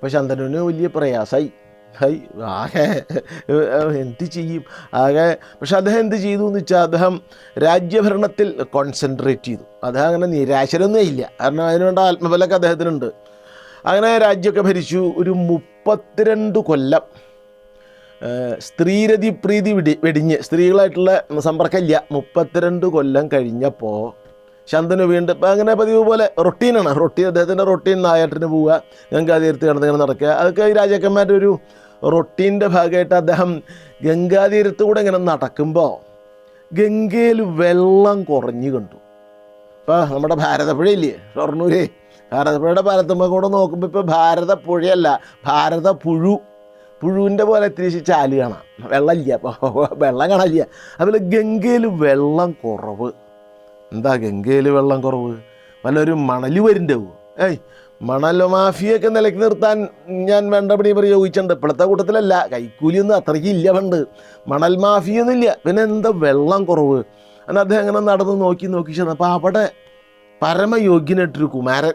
അപ്പോൾ ശന്തനുവിന് വലിയ പ്രയാസമായി. ആകെ എന്ത് ചെയ്യും ആകെ. പക്ഷെ അദ്ദേഹം എന്ത് ചെയ്തു എന്ന് വെച്ചാൽ അദ്ദേഹം രാജ്യഭരണത്തിൽ കോൺസെൻട്രേറ്റ് ചെയ്തു. അദ്ദേഹം അങ്ങനെ നിരാശരൊന്നും ഇല്ല, കാരണം അതിനുവേണ്ട ആത്മബലമൊക്കെ അദ്ദേഹത്തിനുണ്ട്. അങ്ങനെ രാജ്യമൊക്കെ ഭരിച്ചു. ഒരു 32 കൊല്ലം സ്ത്രീരതി പ്രീതി വെടിഞ്ഞ് സ്ത്രീകളായിട്ടുള്ള സമ്പർക്കമില്ല. 32 കൊല്ലം കഴിഞ്ഞപ്പോൾ ശന്തനു വീണ്ടും ഇപ്പം അങ്ങനെ പതിവ് പോലെ റൊട്ടീനാണ്. അദ്ദേഹത്തിൻ്റെ റൊട്ടീൻ നായാട്ടിന് പോവുക, ഗംഗാതീരത്ത് കിടന്നിങ്ങനെ നടക്കുക, അതൊക്കെ ഈ രാജാക്കന്മാരുടെ ഒരു റൊട്ടീൻ്റെ ഭാഗമായിട്ട് അദ്ദേഹം ഗംഗാതീരത്ത് കൂടെ ഇങ്ങനെ നടക്കുമ്പോൾ ഗംഗയിൽ വെള്ളം കുറഞ്ഞു കണ്ടു. ഇപ്പോൾ നമ്മുടെ ഭാരതപ്പുഴയില്ലേ, ഷൊർണൂര് ഭാരതപ്പുഴയുടെ പാലത്തുമ്പോൾ കൂടെ നോക്കുമ്പോൾ ഇപ്പോൾ ഭാരതപ്പുഴയല്ല, പുഴുവിൻ്റെ പോലെ ഇത്തിരി ചാല് കാണാം, വെള്ളമില്ല, അപ്പോൾ വെള്ളം കാണാനില്ല. അതുപോലെ ഗംഗയിൽ വെള്ളം കുറവ്. എന്താ ഗംഗയിൽ വെള്ളം കുറവ്? വല്ലൊരു മണൽ വരുന്നുണ്ടാവും. മണൽ മാഫിയൊക്കെ നിലയ്ക്ക് നിർത്താൻ ഞാൻ വേണ്ടപടി പ്രയോഗിച്ചിട്ടുണ്ട്. ഇപ്പോഴത്തെ കൂട്ടത്തിലല്ല, കൈക്കൂലിയൊന്നും അത്രയ്ക്ക് ഇല്ല പണ്ട്, മണൽ മാഫിയൊന്നും ഇല്ല. പിന്നെ എന്താ വെള്ളം കുറവ്? എന്നാൽ അദ്ദേഹം അങ്ങനെ നടന്ന് നോക്കി ചെന്നപ്പോൾ അവിടെ പരമയോഗ്യനായിട്ടൊരു കുമാരൻ